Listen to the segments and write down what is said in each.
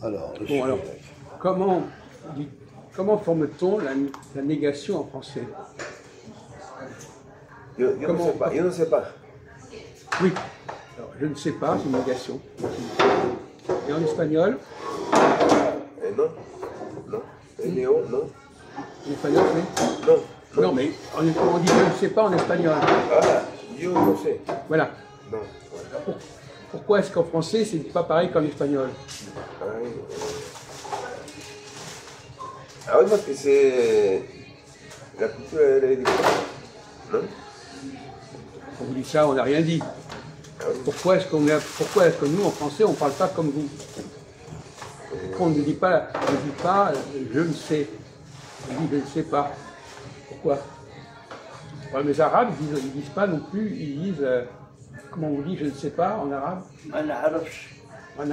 Alors, Bon, alors, comment forme-t-on la négation en français? Yo no sé pas. Oui, alors, je ne sais pas, c'est une négation. Et en espagnol? Non. Non. Néo, non. En espagnol, c'est? Non. Non, mais on dit je ne sais pas en espagnol. Ah, yo no sé. Voilà. Non. Pourquoi est-ce qu'en français, c'est pas pareil qu'en espagnol? Ah oui, parce que c'est... La culture, elle est différente. Non? On vous dit ça, on n'a rien dit. Pourquoi est-ce que nous, en français, on ne parle pas comme vous? Pourquoi on ne dit pas je ne sais? On dit je ne sais pas. Pourquoi? Les Arabes, ils disent pas non plus, ils disent, comment on dit je ne sais pas en arabe? En arabe. En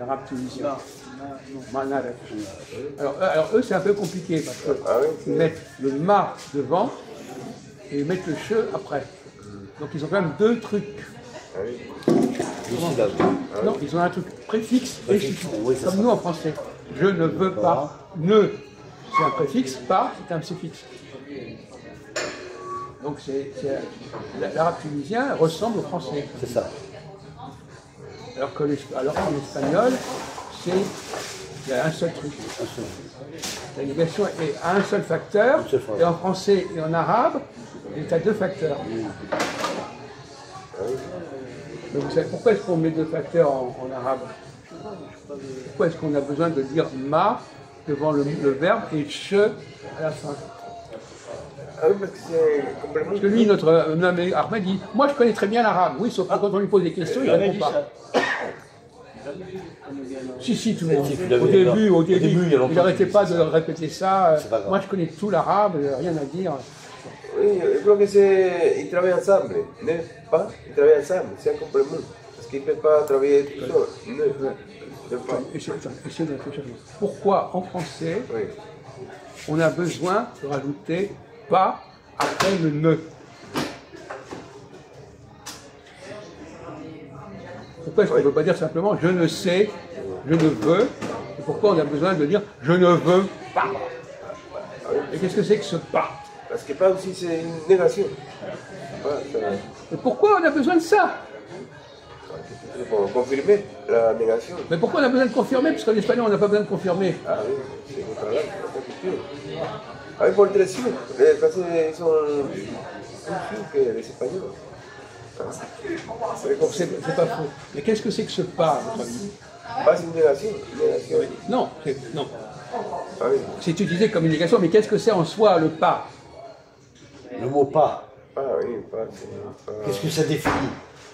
arabe tunisien. Alors eux, c'est un peu compliqué parce qu'ils mettent le ma devant et ils mettent le che après. Donc ils ont quand même deux trucs. Non, ils ont un truc préfixe et suffixe. Comme nous en français. Je ne veux pas. Ne, c'est un préfixe. Pas, c'est un suffixe. Donc l'arabe tunisien ressemble au français. C'est ça. Alors qu'en espagnol, il y a un seul truc. La négation est à un seul facteur, et en français et en arabe, elle est à deux facteurs. Donc, vous savez, pourquoi est-ce qu'on met deux facteurs en arabe? Pourquoi est-ce qu'on a besoin de dire ma devant le verbe et che à la fin? Parce que lui, notre ami Ahmed dit, moi je connais très bien l'arabe. Oui, sauf que quand on lui pose des questions, il ne répond pas. Si, tout le monde. Au début, il n'arrêtait pas de répéter ça. Moi je connais tout l'arabe, rien à dire. Oui, je crois que c'est... Ils travaillent ensemble, n'est-ce pas? Ils travaillent ensemble, c'est un complément. Parce qu'ils ne peuvent pas travailler tout seul. Pourquoi en français, on a besoin de rajouter pas après le ne? Pourquoi est-ce qu'on ne peut pas dire simplement je ne sais, je ne veux? Et pourquoi on a besoin de dire je ne veux pas? Et qu'est-ce que c'est que ce pas? Parce que pas aussi c'est une négation. Et pourquoi on a besoin de ça? Pour confirmer la négation. Mais pourquoi on a besoin de confirmer? Parce qu'en espagnol on n'a pas besoin de confirmer. Ah oui, c'est votre langue, c'est votre culture. Ah oui, pour être sûr, les Français sont plus sûrs que les Espagnols. C'est pas faux. Mais qu'est-ce que c'est que ce pas, votre ami? Pas une négation. Non, non. Ah oui. C'est utilisé comme une négation, mais qu'est-ce que c'est en soi le pas? Le mot pas. Ah oui, pas, c'est pas... Qu'est-ce que ça définit?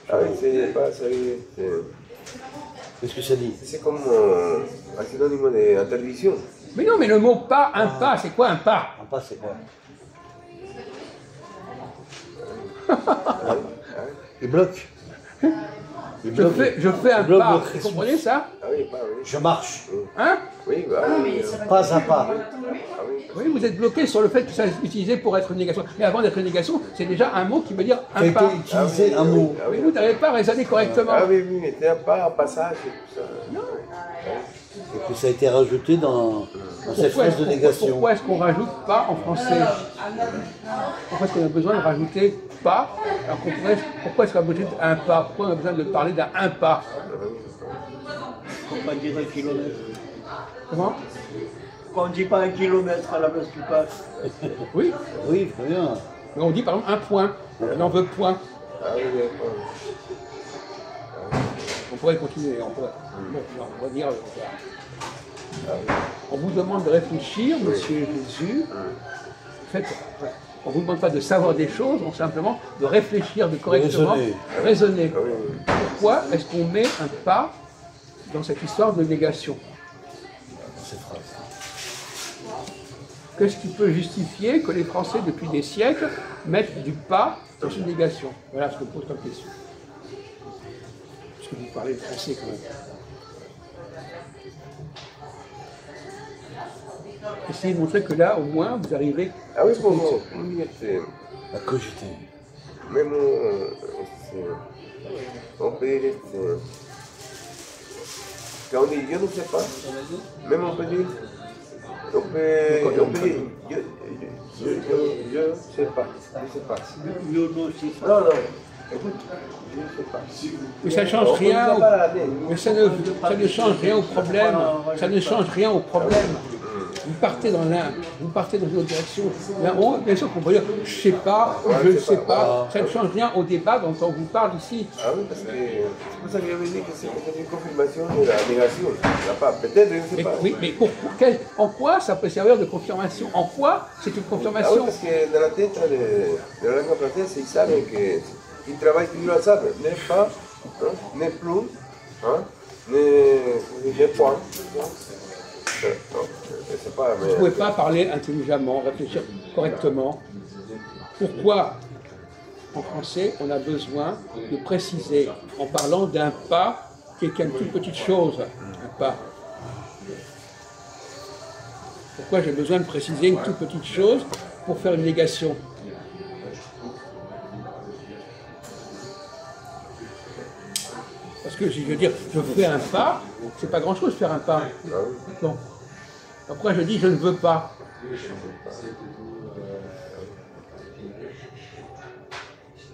Ah oui, c'est pas, c'est... Qu'est-ce que ça dit? C'est comme un synonyme d'interdiction. Mais non, mais le mot pas, un pas, c'est quoi un pas? Un pas, c'est quoi? Il bloque. Je fais un pas, vous comprenez ça? Ah oui, pas, oui. Je marche. Hein? Oui, bah, oui. Pas à pas. Oui, vous êtes bloqué sur le fait que ça est utilisé pour être une négation. Mais avant d'être une négation, c'est déjà un mot qui veut dire Qui a un pas. été utilisé un mot. Mais vous n'avez pas raisonné correctement. Ah oui, mais c'est un pas, un passage et tout ça. Non. Et que ça a été rajouté dans cette phrase de négation. Pourquoi est-ce qu'on rajoute pas en français? Pourquoi est-ce qu'on a besoin de rajouter pas? Alors pourquoi est-ce qu'on a besoin d'un pas? Pourquoi on a besoin de parler d'un un pas? Pourquoi dire 1 kilomètre? Comment? Pourquoi on ne dit pas 1 kilomètre à la place du pas? Oui. Oui, très bien. Mais on dit par exemple un point. On en veut point. Ah oui, d'accord. On pourrait continuer. Bon, on va dire. On vous demande de réfléchir, Monsieur Jésus. En fait, on ne vous demande pas de savoir des choses, on simplement de réfléchir correctement, raisonner. Pourquoi est-ce qu'on met un pas dans cette histoire de négation? Qu'est-ce qui peut justifier que les Français, depuis des siècles, mettent du pas dans une négation? Voilà ce que je pose comme question. Parce que vous parlez de français quand même. Essayez de montrer que là, au moins, vous arrivez... Ah oui, pour moi, à cogiter. Même on peut dire Quand on dit je ne sais pas, même on peut dire, je sais pas, je sais pas. Non, non, écoute, je ne sais pas. Mais ça ne change rien. Mais ça ne change rien au problème. Ça ne change rien au problème. Vous partez dans une autre direction. Là, bien sûr qu'on peut dire je ne sais pas, je ne sais pas. Ça ne change rien au débat dont on vous parle ici. Ah oui, parce que c'est pour ça que j'avais dit que c'est une confirmation de la négation. Peut-être, je ne sais pas. Oui, mais en quoi ça peut servir de confirmation? En quoi c'est une Ah oui, confirmation? parce que dans la tête de la langue française, ils savent qu'ils travaillent toujours ensemble. N'est pas, n'est plus, n'est point. Non, je sais pas, mais... Vous ne pouvez pas parler intelligemment, réfléchir correctement. Pourquoi, en français, on a besoin de préciser en parlant d'un pas qui est une toute petite chose, un pas. Pourquoi j'ai besoin de préciser une toute petite chose pour faire une négation? Parce que je veux dire, je fais un pas, c'est pas grand chose faire un pas. Non. Après je dis je ne veux pas.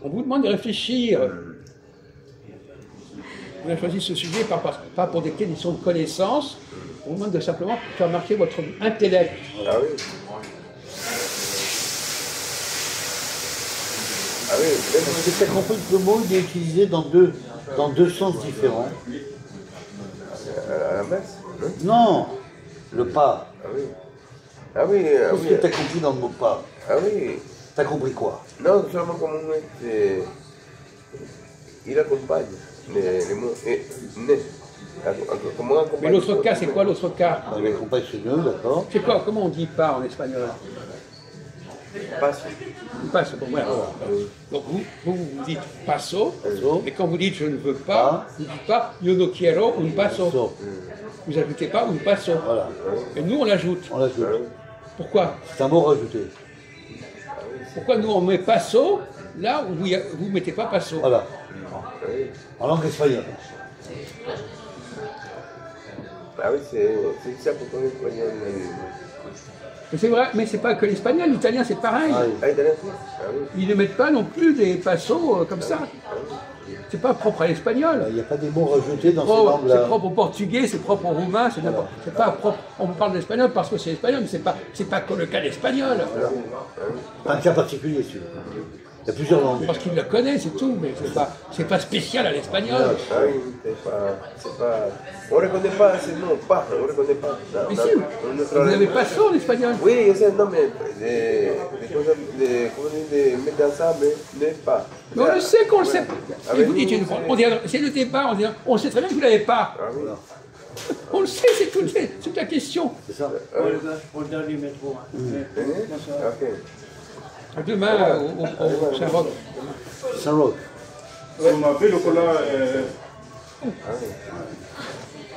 On vous demande de réfléchir. On a choisi ce sujet pas pour des questions de connaissance, on vous demande de simplement faire marcher votre intellect. Ah oui. Ah oui, Parce que tu as compris que le mot il est utilisé dans deux sens différents. À la messe, Non, le pas. Ah oui. Ah oui, ah Qu'est-ce oui. que tu as compris dans le mot pas? Ah oui. Tu as compris quoi? Non, seulement comme il accompagne les mots ne. Comment on accompagne? Mais l'autre cas, c'est quoi l'autre cas? Il accompagne chez nous, d'accord? C'est quoi? Comment on dit pas en espagnol? Passe. Passe, bon, voilà. Donc vous dites paso, et quand vous dites je ne veux pas, vous ne dites pas yo no quiero un paso. Vous n'ajoutez pas un paso. Voilà, Et nous on l'ajoute. on l'ajoute. Pourquoi? C'est un mot rajouté. Pourquoi nous on met paso là où vous ne mettez pas paso? Voilà. En langue espagnole. Ah oui, c'est ça pourquoi l'espagnol. Mais c'est vrai, mais c'est pas que l'espagnol, l'italien c'est pareil. Ah, oui. Ah, italien, ah oui. Ils ne mettent pas non plus des pasos comme ça. C'est pas propre à l'espagnol. Il n'y a pas des mots rajoutés dans ces C'est langues-là. propre au portugais, c'est propre au roumain, c'est n'importe. C'est pas propre. On parle d'espagnol parce que c'est espagnol, mais c'est pas que le cas d'espagnol. Un cas particulier, celui-là. Il y a plusieurs langues. Parce qu'il le connaît, c'est tout, mais c'est pas spécial à l'espagnol. Ah oui, c'est pas. On ne reconnaît pas ces noms, pas, on ne reconnaît pas. Mais si, vous n'avez pas ça en espagnol. Oui, je sais, non, mais des choses, comment on dit, des mettre ensemble, n'est pas. Mais on le sait qu'on le sait. Et vous dites, nous, on dit, c'est le débat, on sait très bien que vous ne l'avez pas. Ah oui. On le sait, c'est toute la question. C'est ça? Au dernier métro. Ok. Demain, au Saint-Roch. Saint-Roch. On m'appelle le collant.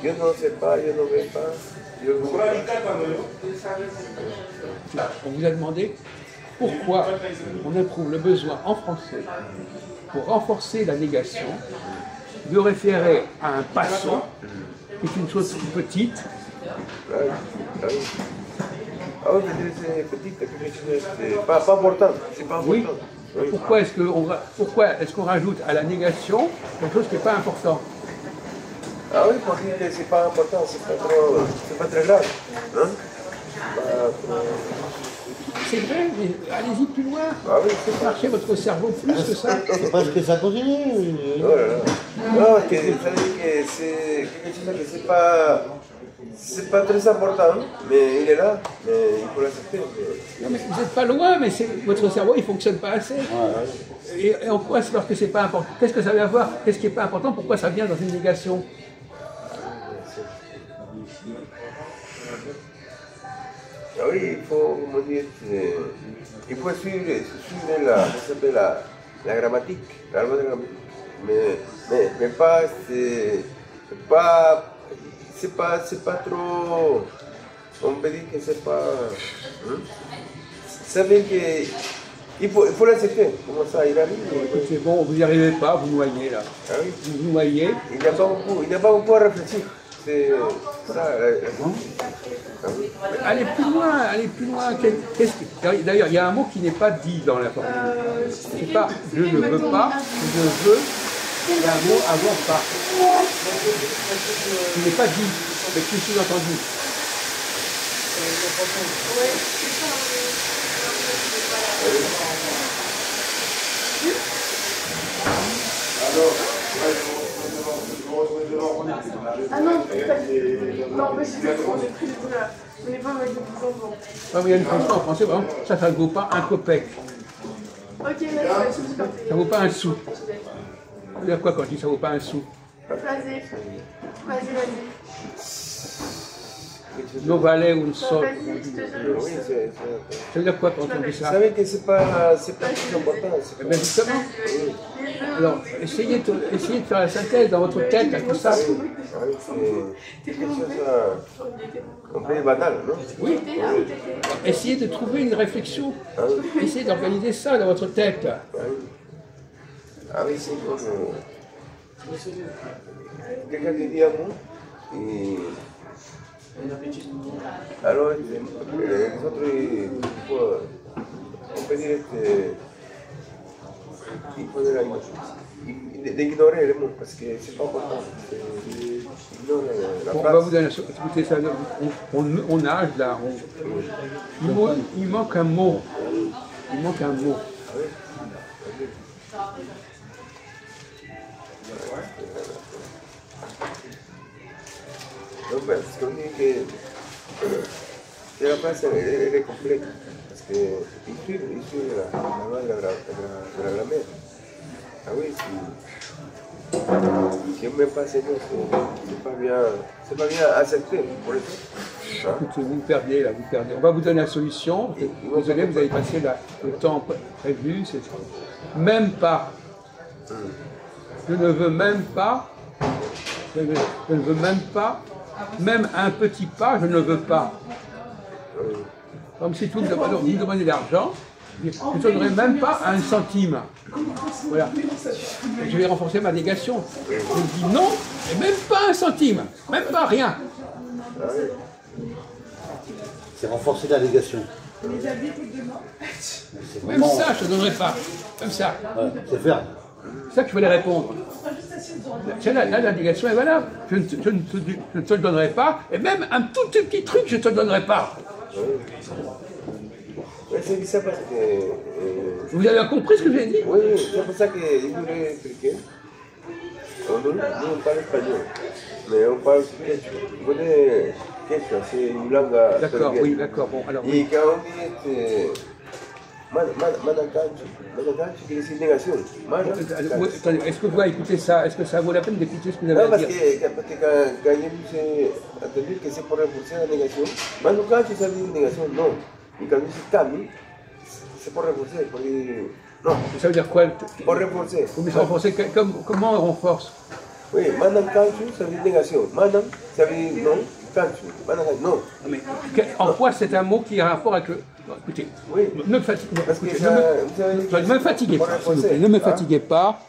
Je ne sais pas, je ne vais pas. Je ne On vous a demandé pourquoi on éprouve le besoin en français, pour renforcer la négation, de référer à un passant, qui est une chose plus petite. Ah oui, c'est petit, c'est pas important. C'est pas Oui. important. Oui. Pourquoi est-ce qu'on rajoute à la négation quelque chose qui n'est pas important? Ah oui, pour dire que c'est pas important, c'est pas très grave. Hein? C'est vrai, mais allez-y plus loin. Ah oui, Faites marcher votre cerveau plus que ça. C'est parce que ça continue. Oh là là. Non, ça veut dire que c'est quelque chose que c'est pas très important, mais il est là, mais il faut l'accepter. Non, mais vous n'êtes pas loin, mais votre cerveau il ne fonctionne pas assez. Et en quoi, lorsque c'est pas important, qu'est-ce que ça veut avoir? Qu'est-ce qui n'est pas important? Pourquoi ça vient dans une négation? Ah oui, il faut, comment dire, il faut suivre la grammatique, la loi de la grammatique, mais pas, c'est pas trop, on peut dire que c'est pas, ça veut dire que il faut l'accepter, comment ça, il arrive. C'est bon, vous n'y arrivez pas, vous noyez là. Ah oui. Vous noyez. Il n'y a pas beaucoup à réfléchir. c'est ça. Allez plus loin, allez plus loin. D'ailleurs, il y a un mot qui n'est pas dit dans la formule. C'est pas je ne veux pas, je veux. Il y a un mot avant pas. Qui n'est pas dit, mais qui est sous-entendu. Ah non, pas non, mais c'est on est pris là. On n'est pas avec des enfants. Il y a une chanson en français, bon, ça ne vaut pas un copec. Ok, d'accord, je suis partie. Ça ne vaut pas un sou. Ça veut dire quoi quand je dis ça ne vaut pas un sou? Vas-y. Non vale un sol. Vas-y, je te jure. Oui, c'est. Ça veut dire quoi quand on dit Vous ça? savez que c'est pas très important. Eh bien justement. Alors, essayez de faire la synthèse dans votre tête, avec tout ça. C'est quelque chose un peu banal, non? Oui. Essayez de trouver une réflexion. Essayez d'organiser ça dans votre tête. A veces como quelqu'un qui dit un mot et alors les autres on peut dire d'ignorer les mots parce que c'est pas important. Ignore la Bon, on phrase. va vous donner, écoutez ça, on nage là, il manque un mot. Il manque un mot. No, pero es que la frase es compleja, parce que ici la loi de la grammaire. Ah oui, si on ne met pas ces mots, c'est pas bien accepté, pour le temps. Écoutez, vous me perdez là, vous perdez. On va vous donner la solution. Désolé, vous avez passé le temps prévu. Même pas. Je ne veux même pas. Je ne veux même pas. Même un petit pas, je ne veux pas. Comme si vous me demandez de l'argent, je ne donnerai même pas un centime. Voilà. Je vais renforcer ma négation. Je dis non, et même pas un centime, même pas rien. C'est renforcer la négation. Même ça, je ne donnerai pas. Comme ça. Ouais, c'est ferme. C'est ça que je voulais répondre. Là, la négation est valable. Je ne te le donnerai pas, et même un tout petit truc, je ne te le donnerai pas. Oui, c'est ça parce que. Vous avez compris ce que j'ai dit? Oui, c'est pour ça que je voulais expliquer. Nous, on parle espagnol, mais on parle quechua. Vous connaissez quechua, c'est une langue. D'accord, oui, d'accord. Bon, alors. Et quand on dit Manacancho quiere decir négación. Attendez, est-ce que vous avez écouté ça? Est-ce que ça vaut la peine d'écouter ce que vous avez Non, à parce dire? que quand je me suis entendu que c'est pour renforcer la négation, Manacancho ça veut dire négation, non. Et quand je dis Cami, c'est pour renforcer, pour dire non. Ça veut dire quoi? Pour renforcer. Vous me renforcer, comment on renforce? Oui, Manacancho ça veut dire négation. Manan, ça veut dire non. Cancho, Manacancho, non. Mais en quoi c'est un mot qui a rapport avec le... Non, écoutez, Oui. ne me fatiguez pas. Parce que Écoutez, ça, ne me fatiguez pas, s'il vous plaît. Ne me fatiguez pas.